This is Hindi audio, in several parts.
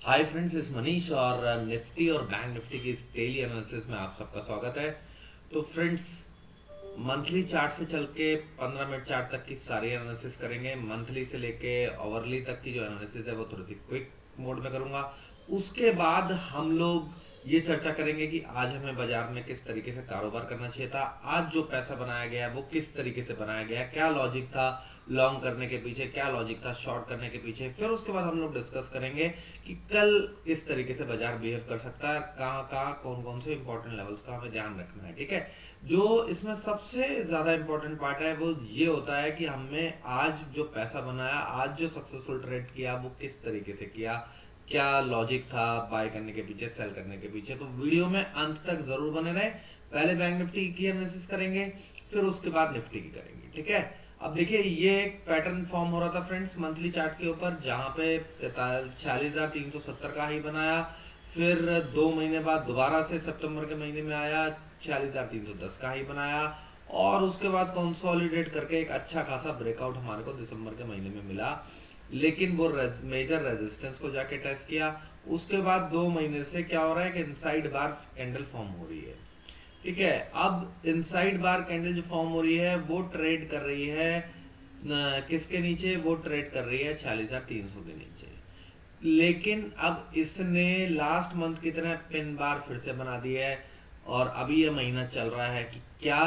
हाय फ्रेंड्स, इस मनीष और निफ्टी और बैंक निफ्टी की इस डेली एनालिसिस में आप सबका स्वागत है। तो फ्रेंड्स, मंथली चार्ट से चल के 15 मिनट चार्ट तक की सारी एनालिसिस करेंगे। मंथली से लेके ओवरली तक की जो एनालिसिस है वो थोड़ी सी क्विक मोड में करूंगा। उसके बाद हम लोग ये चर्चा करेंगे कि आज हमें बाजार में किस तरीके से कारोबार करना चाहिए था, आज जो पैसा बनाया गया है वो किस तरीके से बनाया गया है, क्या लॉजिक था लॉन्ग करने के पीछे, क्या लॉजिक था शॉर्ट करने के पीछे। फिर उसके बाद हम लोग डिस्कस करेंगे कि कल किस तरीके से बाजार बिहेव कर सकता है, कहाँ कहाँ कौन कौन से इंपॉर्टेंट लेवल्स का हमें ध्यान रखना है। ठीक है, जो इसमें सबसे ज्यादा इंपॉर्टेंट पार्ट है वो ये होता है कि हमने आज जो पैसा बनाया, आज जो सक्सेसफुल ट्रेड किया वो किस तरीके से किया, क्या लॉजिक था बाय करने के पीछे, सेल करने के पीछे। तो वीडियो में अंत तक जरूर बने रहे। पहले बैंक निफ्टी की एनालिसिस करेंगे, फिर उसके बाद निफ्टी की करेंगे। ठीक है, अब देखिए ये एक पैटर्न फॉर्म हो रहा था फ्रेंड्स मंथली चार्ट के ऊपर, जहां पे 46,370 का हाई बनाया। फिर 2 महीने बाद दोबारा से सितंबर के महीने में आया, 46,310 का हाई बनाया। और उसके बाद कंसोलिडेट करके एक अच्छा खासा ब्रेकआउट हमारे को दिसंबर के महीने में मिला, लेकिन वो मेजर रेजिस्टेंस को जाके टेस्ट किया। उसके बाद 2 महीने से क्या हो रहा है कि इनसाइड बार कैंडल फॉर्म हो रही है। ठीक है, अब इनसाइड बार कैंडल जो फॉर्म हो रही है वो ट्रेड कर रही है किसके नीचे, वो ट्रेड कर रही है 46,300 के नीचे। लेकिन अब इसने लास्ट मंथ की तरह पिन बार फिर से बना दी है, और अभी ये महीना चल रहा है कि क्या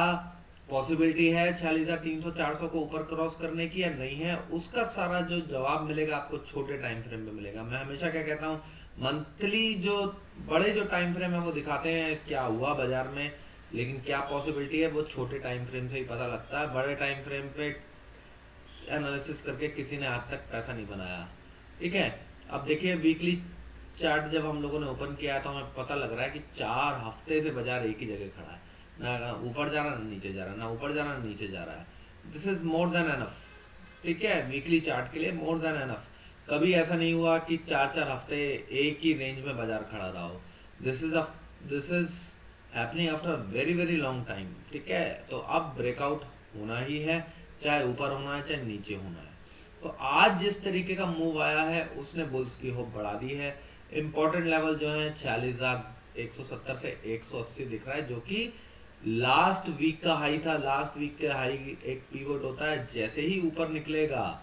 पॉसिबिलिटी है 46,300 400 को ऊपर क्रॉस करने की या नहीं है। उसका सारा जो जवाब मिलेगा आपको छोटे टाइम फ्रेम में मिलेगा। मैं हमेशा क्या कहता हूँ, मंथली जो बड़े जो टाइम फ्रेम है वो दिखाते हैं क्या हुआ बाजार में, लेकिन क्या पॉसिबिलिटी है वो छोटे टाइम फ्रेम से ही पता लगता है। बड़े टाइम फ्रेम पे एनालिसिस करके किसी ने आज तक पैसा नहीं बनाया। ठीक है, अब देखिए वीकली चार्ट जब हम लोगों ने ओपन किया तो हमें पता लग रहा है कि 4 हफ्ते से बाजार एक ही जगह खड़ा है, ना ऊपर जा रहा ना नीचे जा रहा, ना ऊपर जा रहा ना नीचे जा रहा है। This is more than enough. ठीक है, वीकली चार्ट के लिए मोर देन एनफ। कभी ऐसा नहीं हुआ कि 4 4 हफ्ते एक ही रेंज में बाजार खड़ा रहा हो। This is happening after very very long time. ठीक है, तो अब ब्रेकआउट होना ही है, चाहे ऊपर होना है चाहे नीचे होना है। तो आज जिस तरीके का मूव आया है उसने बुल्स की होप बढ़ा दी है। इंपॉर्टेंट लेवल जो है 46,170 से 180 दिख रहा है, जो कि लास्ट वीक का हाई था। लास्ट वीक के हाई एक पीवट होता है, जैसे ही ऊपर निकलेगा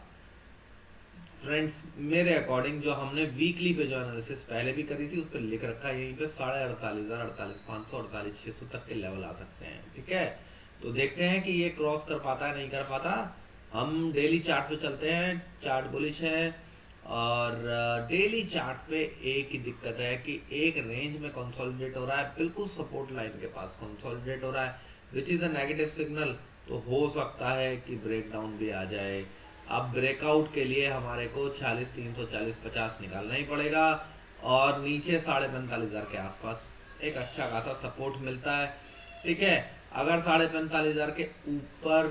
फ्रेंड्स, मेरे अकॉर्डिंग जो हमने वीकली पे जो एनालिसिस पहले भी करी थी उस पर लिख रखा है यहीं पे 48,500 48,500 48,600 तक के लेवल आ सकते हैं। ठीक है, तो देखते हैं कि ये क्रॉस कर पाता है नहीं कर पाता। हम डेली चार्ट पे चलते हैं, चार्ट बुलिश है। और डेली चार्ट पे एक ही दिक्कत है कि एक रेंज में कंसोलिडेट हो रहा है, बिल्कुल सपोर्ट लाइन के पास कंसोलिडेट हो रहा है, which is a negative signal. तो हो सकता है कि ब्रेकडाउन भी आ जाए। अब ब्रेकआउट के लिए हमारे को 46,300 40,50 निकालना ही पड़ेगा, और नीचे 45,500 के आसपास एक अच्छा खासा सपोर्ट मिलता है। ठीक है, अगर 45,500 के ऊपर,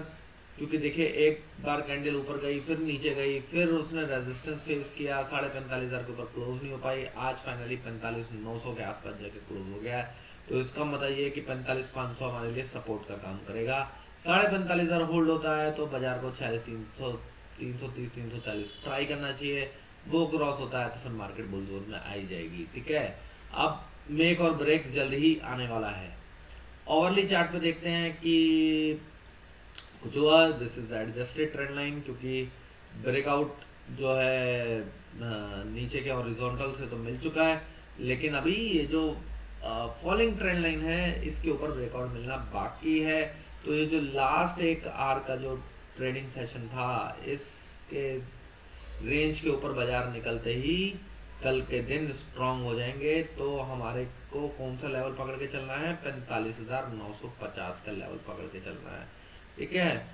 क्योंकि देखिए एक बार कैंडल ऊपर गई फिर नीचे गई, फिर उसने रेजिस्टेंस फेस किया, 45,500 के ऊपर क्लोज नहीं हो पाई, आज फाइनली 45,900 के आसपास जाके क्लोज हो गया है। तो इसका मतलब ये कि 45,500 हमारे लिए सपोर्ट का काम करेगा। 45,500 होल्ड होता है तो बाजार को 46,300 330 340 ट्राई करना चाहिए। वो क्रॉस होता है तो फिर मार्केट बुल जोन में आई जाएगी। ठीक है, अब मेक और ब्रेक जल्द ही आने वाला है। ओवरली चार्ट पे देखते हैं कि कुछ हुआ, this is adjusted trend line, क्योंकि ब्रेकआउट जो है नीचे के हॉरिजॉन्टल से तो मिल चुका है, लेकिन अभी ये जो फॉलिंग ट्रेंड लाइन है इसके ऊपर ब्रेकआउट मिलना बाकी है। तो ये जो लास्ट एक आर का जो ट्रेडिंग सेशन था, इसके रेंज के ऊपर बाजार निकलते ही कल के दिन स्ट्रांग हो जाएंगे। तो हमारे को कौन सा लेवल पकड़ के चलना है, 45,950 का लेवल पकड़ के चलना है। ठीक है,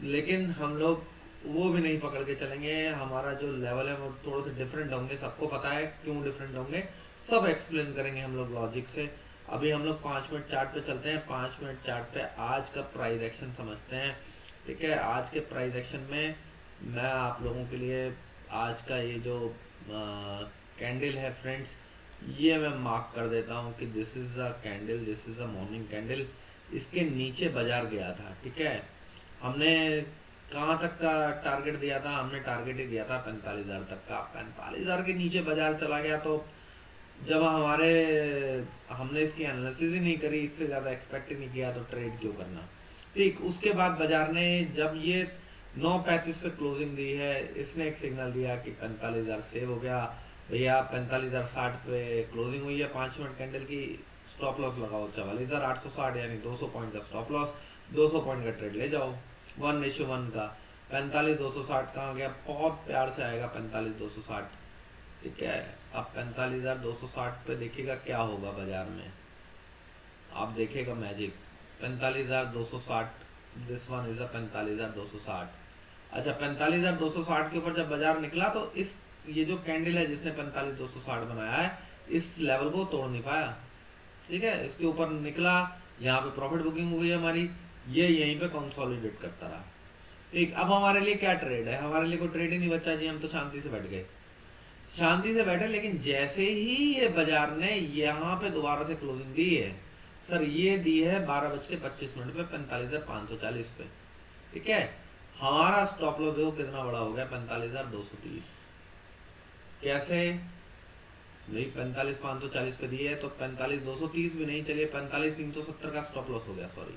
लेकिन हम लोग वो भी नहीं पकड़ के चलेंगे। हमारा जो लेवल है वो थोड़े से डिफरेंट होंगे, सबको पता है क्यों डिफरेंट होंगे, सब एक्सप्लेन करेंगे हम लोग लॉजिक से। अभी हम लोग 5 मिनट चार्ट पे चलते हैं। 5 मिनट चार्ट पे आज का प्राइस एक्शन समझते हैं। ठीक है, आज के प्राइस एक्शन में मैं आप लोगों के लिए आज का ये जो कैंडल है फ्रेंड्स, ये मैं मार्क कर देता हूँ कि this is a candle, this is a morning candle. इसके नीचे बाजार गया था। ठीक है, हमने कहाँ तक का टारगेट दिया था हमने? टारगेट ही दिया था 45,000 तक का। 45,000 के नीचे बाजार चला गया तो जब हमारे हमने इसकी एनालिसिस ही नहीं करी, इससे ज़्यादा एक्सपेक्ट ही नहीं किया, तो ट्रेड क्यों करना। ठीक उसके बाद बाजार ने जब ये 9:35 पे क्लोजिंग दी है, इसने एक सिग्नल दिया कि 45,000 सेव हो गया भैया। 45,060 पे क्लोजिंग हुई है 5 मिनट कैंडल की। स्टॉप लॉस लगाओ 44,860 यानी 200 पॉइंट का स्टॉप लॉस, 200 पॉइंट का ट्रेड ले जाओ 1:1 का। 45,260 कहाँ गया? बहुत प्यार से आएगा 45,260। ठीक है, अब 45,260 पे देखिएगा क्या होगा बाजार में, आप देखेगा मैजिक। 45,260, this one is 45,260। अच्छा, 45,260 के ऊपर जब बाजार निकला तो इस ये जो कैंडल है जिसने 45,260 बनाया है, इस लेवल को तोड़ नहीं पाया। ठीक है, इसके ऊपर निकला, यहाँ पे प्रॉफिट बुकिंग हो गई हमारी, ये यहीं पे कंसोलिडेट करता रहा। ठीक, अब हमारे लिए क्या ट्रेड है? हमारे लिए कोई ट्रेड ही नहीं बचा जी, हम तो शांति से बैठ गए, शांति से बैठे। लेकिन जैसे ही ये बाजार ने यहाँ पे दोबारा से क्लोजिंग दी है सर, ये दी है 12:25 पे 45,540 पे। ठीक है, हमारा स्टॉप लॉस देखो कितना बड़ा हो गया, 45,230। कैसे भाई? 45,540 पे दिए है तो 45,230 भी नहीं, चलिए 45,370 का स्टॉप लॉस हो गया, सॉरी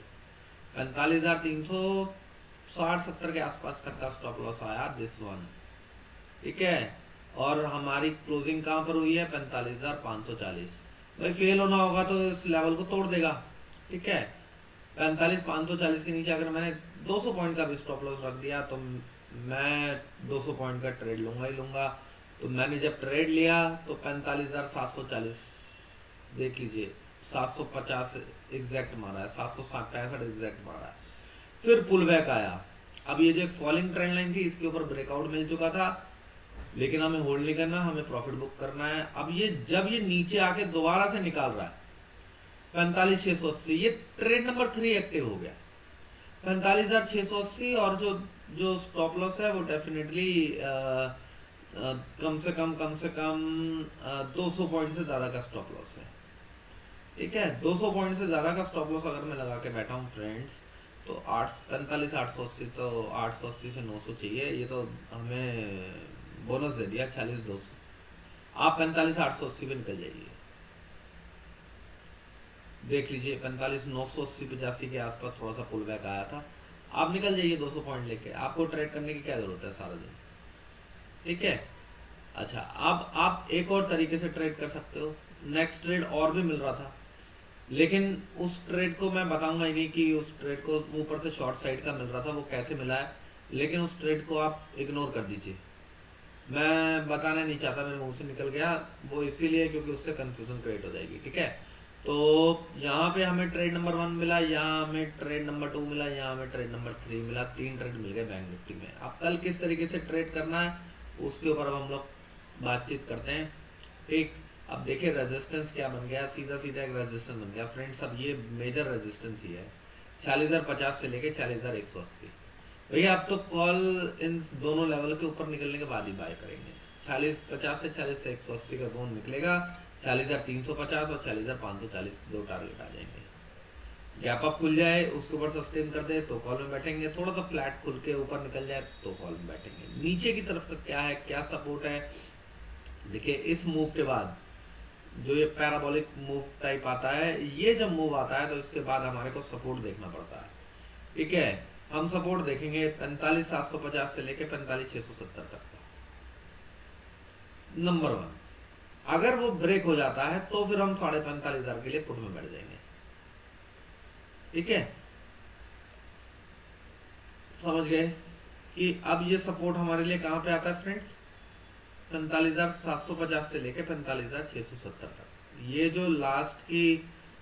45,360-70 के आसपास तक का स्टॉप लॉस आया दिस वन। ठीक है, और हमारी क्लोजिंग कहां पर हुई है? 45,540। भाई फेल होना होगा तो इस लेवल को तोड़ देगा। ठीक है, 45,540 के नीचे अगर मैंने 200 पॉइंट का भी स्टॉप लॉस रख दिया तो मैं 200 पॉइंट का ट्रेड लूंगा ही लूंगा। तो मैंने जब ट्रेड लिया तो 45,740, देख लीजिए 750 एग्जैक्ट मारा है, 765 एग्जैक्ट मारा है। फिर पुल बैक आया। अब ये जो एक फॉलिंग ट्रेंड लाइन थी इसके ऊपर ब्रेकआउट मिल चुका था, लेकिन हमें होल्ड नहीं करना, हमें प्रॉफिट बुक करना है। अब ये जब ये नीचे आके दोबारा से निकाल रहा है 45,680, ये ट्रेड नंबर 3 एक्टिव हो गया 45,680। और जो जो स्टॉप लॉस है वो डेफिनेटली कम से कम 200 पॉइंट से ज्यादा का स्टॉप लॉस है। ठीक है, 200 पॉइंट से ज्यादा का स्टॉप लॉस अगर मैं लगा के बैठा हूँ फ्रेंड्स, तो 45,880, तो 880 से 900 चाहिए, ये तो हमें बोनस दे दिया 46,200। आप 45,880 पे निकल जाइए, देख लीजिए 45,980 85 के आसपास थोड़ा सा पुल बैक आया था, आप निकल जाइए 200 पॉइंट लेके, आपको ट्रेड करने की क्या जरूरत है सारा दिन। ठीक है, अच्छा अब आप एक और तरीके से ट्रेड कर सकते हो। नेक्स्ट ट्रेड और भी मिल रहा था, लेकिन उस ट्रेड को मैं बताऊंगा ही नहीं कि उस ट्रेड को ऊपर से शॉर्ट साइड का मिल रहा था, वो कैसे मिला है, लेकिन उस ट्रेड को आप इग्नोर कर दीजिए, मैं बताना नहीं चाहता, मेरे मुंह से निकल गया वो इसीलिए क्योंकि उससे कंफ्यूजन क्रिएट हो जाएगी। ठीक है, तो यहाँ पे हमें ट्रेड नंबर 1 मिला, यहाँ हमें ट्रेड नंबर 2 मिला, यहाँ हमें ट्रेड नंबर 3 मिला, 3 ट्रेड मिल गए बैंक निफ्टी में। अब कल किस तरीके से ट्रेड करना है उसके ऊपर अब हम लोग बातचीत करते हैं। ठीक, अब देखिए रेजिस्टेंस क्या बन गया, सीधा सीधा एक रेजिस्टेंस बन गया फ्रेंड्स। अब ये मेजर रेजिस्टेंस ही है 46,050 से लेके 46,180। भैया अब तो कॉल इन दोनों लेवल के ऊपर निकलने के बाद ही बाय करेंगे। 46,50 से 46,180 का जोन निकलेगा, 46,350 और 46,540 दो टारगेट आ जाएंगे। गैप अप खुल जाए उसके ऊपर सस्टेन कर दे तो कॉल में बैठेंगे, थोड़ा सा फ्लैट खुल के ऊपर निकल जाए तो कॉल में बैठेंगे। नीचे की तरफ का क्या है, क्या सपोर्ट है, देखिए इस मूव के बाद जो ये पैराबोलिक मूव टाइप आता है, ये जब मूव आता है तो इसके बाद हमारे को सपोर्ट देखना पड़ता है। ठीक है, हम सपोर्ट देखेंगे 45,750 से लेके 45,670 तक का नंबर 1। अगर वो ब्रेक हो जाता है तो फिर हम 45,500 के लिए पुट में बैठ जाएंगे। ठीक है, समझ गए कि अब ये सपोर्ट हमारे लिए कहां पे आता है फ्रेंड्स, 45,750 से लेके 45,670 तक। ये जो लास्ट की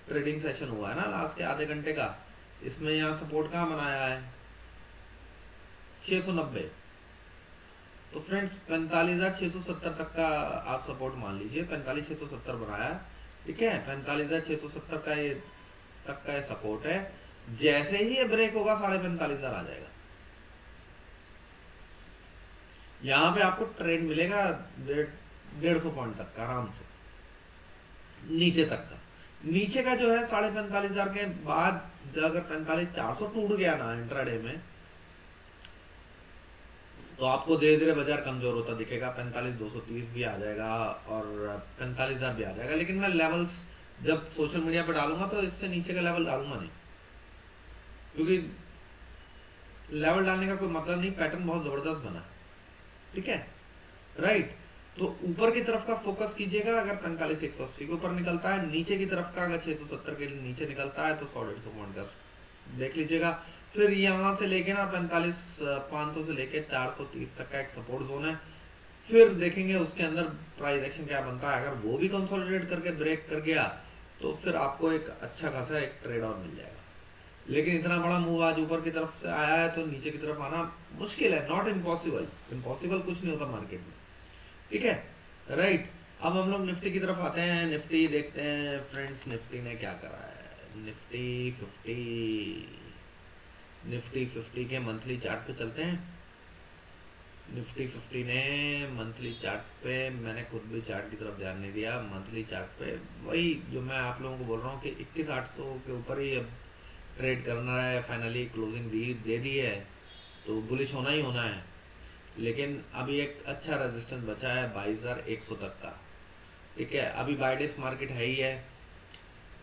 ट्रेडिंग सेशन हुआ है ना, लास्ट के आधे घंटे का, इसमें यहाँ सपोर्ट कहाँ बनाया है 690। तो फ्रेंड्स 45,670 तक का आप सपोर्ट मान लीजिए, 45,670 बनाया है। ठीक है, 45,670 का ये तक का ये सपोर्ट है। जैसे ही ये ब्रेक होगा 45,500 आ जाएगा। यहाँ पे आपको ट्रेड मिलेगा 150 पॉइंट तक का आराम से, नीचे तक का। नीचे का जो है 45,500 के बाद अगर 45,400 टूट गया ना इंट्राडे में, तो आपको धीरे धीरे बाजार कमजोर होता दिखेगा, 45,230 भी आ जाएगा और 45,000 भी आ जाएगा। लेकिन मैं लेवल्स जब सोशल मीडिया पे डालूंगा तो इससे नीचे का लेवल डालूंगा नहीं, क्योंकि लेवल डालने का कोई मतलब नहीं, पैटर्न बहुत जबरदस्त बना है, ठीक है, राइट। तो ऊपर की तरफ का फोकस कीजिएगा, अगर 45,180 के ऊपर निकलता है, नीचे की तरफ का अगर 670 के नीचे निकलता है तो 100-150 पॉइंट का देख लीजिएगा। फिर यहाँ से लेके ना 45,500 से लेके 430 तक का एक सपोर्ट जोन है। फिर देखेंगे उसके अंदर प्राइस एक्शन क्या बनता है। अगर वो भी कंसोलिडेट करके ब्रेक कर गया तो फिर आपको एक अच्छा खासा एक ट्रेड और मिल जाएगा। लेकिन इतना बड़ा मूव आज ऊपर की तरफ से आया है तो नीचे की तरफ आना मुश्किल है, नॉट इम्पॉसिबल, इम्पॉसिबल कुछ नहीं होता मार्केट में, ठीक है, राइट। अब हम लोग निफ्टी की तरफ आते हैं, निफ्टी देखते हैं फ्रेंड्स, निफ्टी ने क्या करा है। निफ्टी 50 के मंथली चार्ट पे चलते हैं। निफ्टी 50 ने मंथली चार्ट पे, मैंने खुद भी चार्ट की तरफ ध्यान नहीं दिया, मंथली चार्ट पे वही जो मैं आप लोगों को बोल रहा हूँ कि 21,800 के ऊपर ही अब ट्रेड करना है। फाइनली क्लोजिंग दे दी है तो बुलिश होना ही होना है। लेकिन अभी एक अच्छा रेजिस्टेंस बचा है 22,100 तक का, ठीक है। अभी बाइडेक्स मार्केट है ही है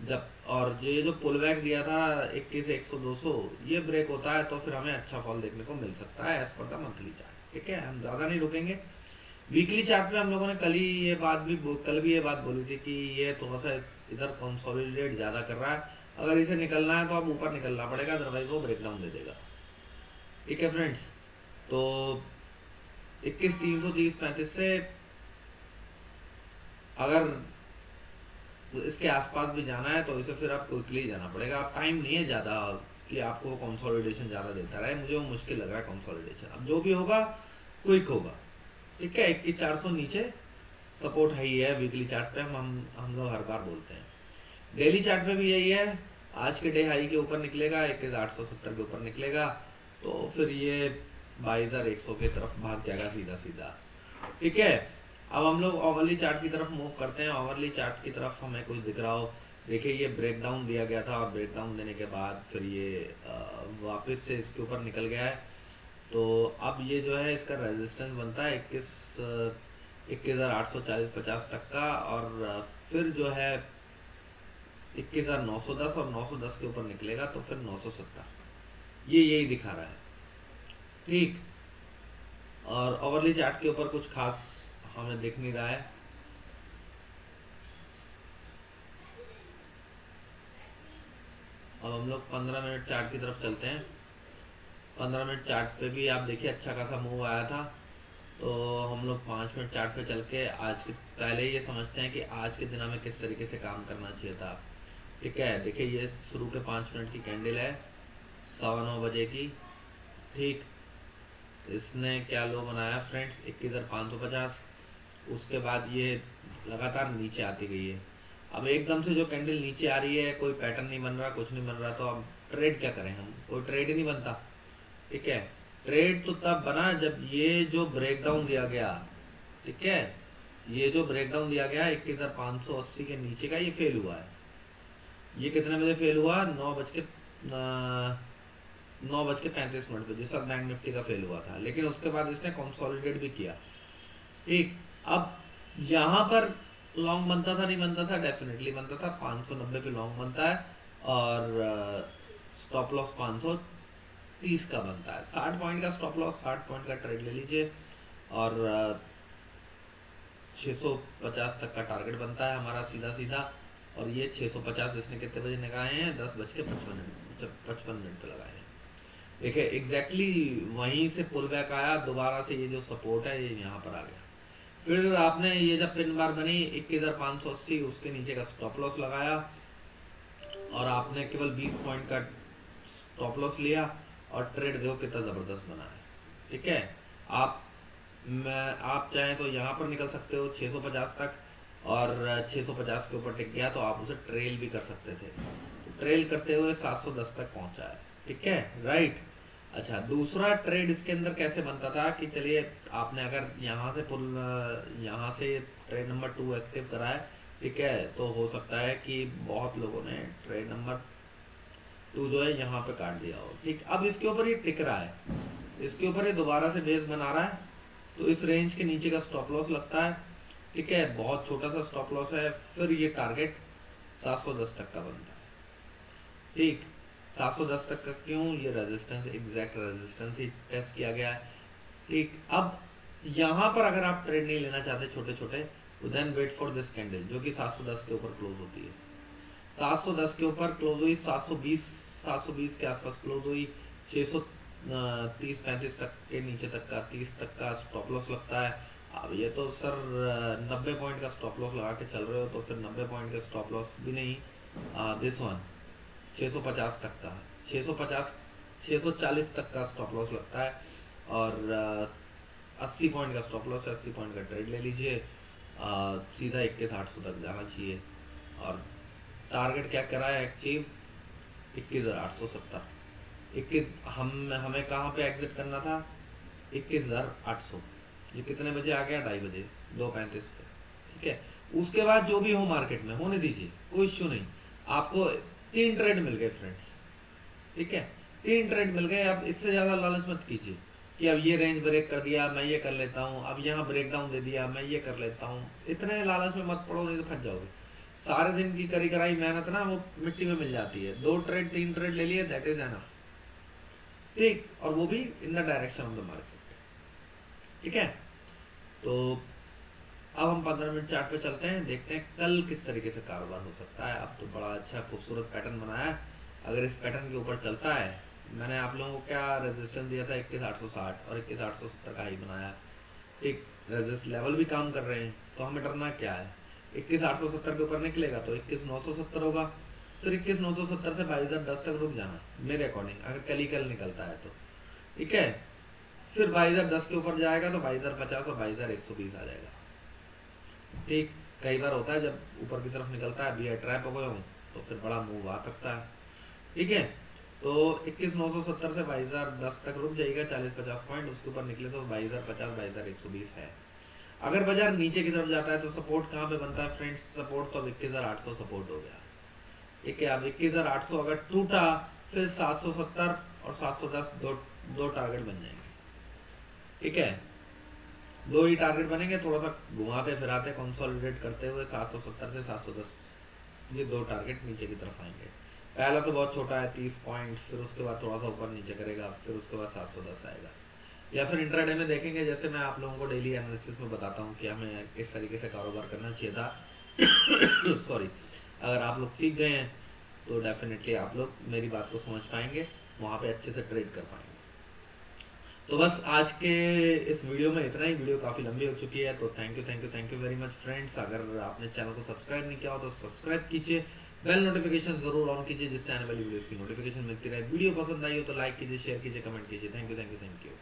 जब, और ये जो पुल बैक दिया था 21,100 200, ये ब्रेक होता है तो फिर हमें अच्छा फॉल देखने को मिल सकता है as per the monthly chart, ठीक है। हम ज़्यादा नहीं रुकेंगे। वीकली चार्ट पे हम लोगों ने कल भी ये बात बोली थी कि ये थोड़ा सा इधर कंसोलिडेट ज़्यादा कर रहा है, अगर इसे निकलना है तो अब ऊपर निकलना पड़ेगा, अदरवाइज वो ब्रेकडाउन दे देगा, ठीक है फ्रेंड्स। तो 21,330-35 से अगर इसके आसपास भी जाना है तो इसे फिर आप क्विकली जाना पड़ेगा। अब टाइम नहीं है ज़्यादा कि आपको कंसोलिडेशन ज़्यादा देता रहे, मुझे वो मुश्किल लग रहा है कंसोलिडेशन। अब जो भी होगा क्विक होगा, ठीक है। 21,400 नीचे सपोर्ट है ही है वीकली चार्ट पे, हम लोग हर बार बोलते हैं। डेली चार्ट पे भी यही है, आज के डे हाई के ऊपर निकलेगा, 21,870 के ऊपर निकलेगा तो फिर ये 22,100 की तरफ भाग जाएगा सीधा सीधा, ठीक है। अब हम लोग ओवरली चार्ट की तरफ मूव करते हैं। ओवरली चार्ट की तरफ हमें कुछ दिख रहा हो, देखिए ये ब्रेकडाउन दिया गया था और ब्रेकडाउन देने के बाद फिर ये वापस से इसके ऊपर निकल गया है। तो अब ये जो है इसका रेजिस्टेंस बनता है 21,840-50 तक का, और फिर जो है 21,910 और 910 के ऊपर निकलेगा तो फिर 970, ये यही दिखा रहा है, ठीक। और ओवरली चार्ट के ऊपर कुछ खास हमें दिख नहीं रहा है। अब हम लोग 15 मिनट चार्ट की तरफ चलते हैं। 15 मिनट चार्ट पे भी आप देखिए अच्छा खासा मूव आया था, तो हम लोग 5 मिनट चार्ट पे चल के आज के पहले ये समझते हैं कि आज के दिन हमें किस तरीके से काम करना चाहिए था, ठीक है। देखिए ये शुरू के 5 मिनट की कैंडल है 9:15 बजे की, ठीक। इसने क्या लो बनाया फ्रेंड्स 21,550, उसके बाद ये लगातार नीचे आती गई है। अब एकदम से जो कैंडल नीचे आ रही है, कोई पैटर्न नहीं बन रहा, कुछ नहीं बन रहा, तो अब ट्रेड क्या करें हम, कोई ट्रेड ही नहीं बनता, ठीक है। ट्रेड तो तब बना जब ये जो ब्रेकडाउन दिया गया, ठीक है, ये जो ब्रेकडाउन दिया गया 21,580 के नीचे का, ये फेल हुआ है। ये कितने बजे फेल हुआ, 9:35 पे, जिस वक्त बैंक निफ्टी का फेल हुआ था। लेकिन उसके बाद इसने कंसोलिडेट भी किया, ठीक। अब यहाँ पर लॉन्ग बनता था नहीं बनता था, डेफिनेटली बनता था, 590 पे लॉन्ग बनता है और स्टॉप लॉस 530 का बनता है। 60 पॉइंट का स्टॉप लॉस, 60 पॉइंट का ट्रेड ले लीजिए और 650 तक का टारगेट बनता है हमारा सीधा सीधा। और ये 650 इसने कितने बजे लगाए हैं, 10:55 पे लगाए हैं। देखिए एग्जैक्टली वहीं से पुल बैक आया, दोबारा से ये जो सपोर्ट है ये यहाँ पर आ गया। फिर आपने ये जब पिन बार बनी 21,580, उसके नीचे का स्टॉप लॉस लगाया और आपने केवल 20 पॉइंट का स्टॉप लॉस लिया और ट्रेड देखो कितना ज़बरदस्त बना है, ठीक है। आप चाहें तो यहाँ पर निकल सकते हो 650 तक, और 650 के ऊपर टिक गया तो आप उसे ट्रेल भी कर सकते थे। तो ट्रेल करते हुए 710 तक पहुँचा है, ठीक है, राइट। अच्छा, दूसरा ट्रेड इसके अंदर कैसे बनता था कि चलिए आपने अगर यहाँ से ट्रेड नंबर 2 एक्टिव करा है, ठीक है, तो हो सकता है कि बहुत लोगों ने ट्रेड नंबर 2 जो है यहाँ पे काट दिया हो, ठीक। अब इसके ऊपर ये टिक रहा है, इसके ऊपर ये दोबारा से बेस बना रहा है, तो इस रेंज के नीचे का स्टॉप लॉस लगता है, ठीक है, बहुत छोटा सा स्टॉप लॉस है। फिर ये टारगेट 710 तक का बनता है, ठीक। 710 तक का क्यों, ये रेजिस्टेंस, एग्जैक्ट रेजिस्टेंस ही टेस्ट किया गया है, ठीक। अब यहाँ पर अगर आप ट्रेड नहीं लेना चाहते छोटे छोटे, तो then wait for this candle जो कि 710 के ऊपर क्लोज होती है। 710 के ऊपर क्लोज हुई, 720 के आसपास क्लोज हुई, 630-35 तक के नीचे तक का 30 तक का स्टॉप लॉस लगता है। अब ये तो सर 90 पॉइंट का स्टॉप लॉस लगा के चल रहे हो, तो फिर 90 पॉइंट का स्टॉप लॉस भी नहीं, दिस वन 650 तक का, 640 तक का स्टॉप लॉस लगता है, और 80 पॉइंट का स्टॉप लॉस है, 80 पॉइंट का ट्रेड ले लीजिए, सीधा 21,800 तक जाना चाहिए। और टारगेट क्या करा है अचीव, 21,870। 21 हमें कहाँ पे एग्जिट करना था, 21,800। ये कितने बजे आ गया, 2:30 बजे, 2:35 पे, ठीक है। उसके बाद जो भी हो मार्केट में होने दीजिए, कोई इश्यू नहीं। आपको 3 ट्रेड मिल गए फ्रेंड्स, ठीक है, 3 ट्रेड मिल गए। अब इससे ज्यादा लालच मत कीजिए कि अब ये रेंज ब्रेक कर दिया मैं ये कर लेता हूँ, अब यहाँ ब्रेक डाउन दे दिया मैं ये कर लेता हूँ। इतने लालच में मत पड़ो, नहीं तो फंस जाओगे। सारे दिन की करी कराई मेहनत ना वो मिट्टी में मिल जाती है। 2 ट्रेड 3 ट्रेड ले लिए, दैट इज एनफ, ठीक। और वो भी in the direction of the market, ठीक है। तो अब हम 15 मिनट चार्ट पे चलते हैं, देखते हैं कल किस तरीके से कारोबार हो सकता है। अब तो बड़ा अच्छा खूबसूरत पैटर्न बनाया है, अगर इस पैटर्न के ऊपर चलता है, मैंने आप लोगों को क्या रेजिस्टेंस दिया था, 21,860 और 21,870 का हाई बनाया, ठीक। रेजिस्ट लेवल भी काम कर रहे हैं, तो हमें डरना क्या है। 21,870 के ऊपर निकलेगा तो 21,970 होगा, फिर 21,970 से 22,010 तक रुक जाना मेरे अकॉर्डिंग, अगर कल निकलता है तो, ठीक है। फिर 22,010 के ऊपर जाएगा तो 22,050 और 22,120 आ जाएगा, ठीक। कई बार होता है जब ऊपर की तरफ निकलता है, बियर ट्रैप हो गए हूँ, तो फिर बड़ा मूव आ सकता है, ठीक है। तो 21,970 से 22,010 तक रुक जाएगा, 40-50 पॉइंट, उसके ऊपर निकले तो 22,050 22,120 है। अगर बाजार नीचे की तरफ जाता है तो सपोर्ट कहाँ पे बनता है फ्रेंड्स, सपोर्ट तो अब 21,800 सपोर्ट हो गया, ठीक है। अब 21,800 अगर टूटा, फिर 770 और 710 दो टारगेट बन जाएंगे, ठीक है। 2 ही टारगेट बनेंगे, थोड़ा सा घुमाते फिराते कंसोलिडेट करते हुए 770 से 710, ये 2 टारगेट नीचे की तरफ आएंगे। पहला तो बहुत छोटा है 30 पॉइंट, फिर उसके बाद थोड़ा सा ऊपर नीचे करेगा, फिर उसके बाद 710 आएगा। या फिर इंट्राडे में देखेंगे, जैसे मैं आप लोगों को डेली एनालिसिस में बताता हूँ कि हमें किस तरीके से कारोबार करना चाहिए था सॉरी, अगर आप लोग सीख गए हैं तो डेफिनेटली आप लोग मेरी बात को समझ पाएंगे, वहाँ पे अच्छे से ट्रेड कर पाएंगे। तो बस आज के इस वीडियो में इतना ही, वीडियो काफ़ी लंबी हो चुकी है, तो thank you very much friends. अगर आपने चैनल को सब्सक्राइब नहीं किया हो तो सब्सक्राइब कीजिए, बेल नोटिफिकेशन जरूर ऑन कीजिए, जिससे आने वाली वीडियोस की नोटिफिकेशन मिलती रहे। वीडियो पसंद आई हो तो लाइक कीजिए, शेयर कीजिए, कमेंट कीजिए। Thank you.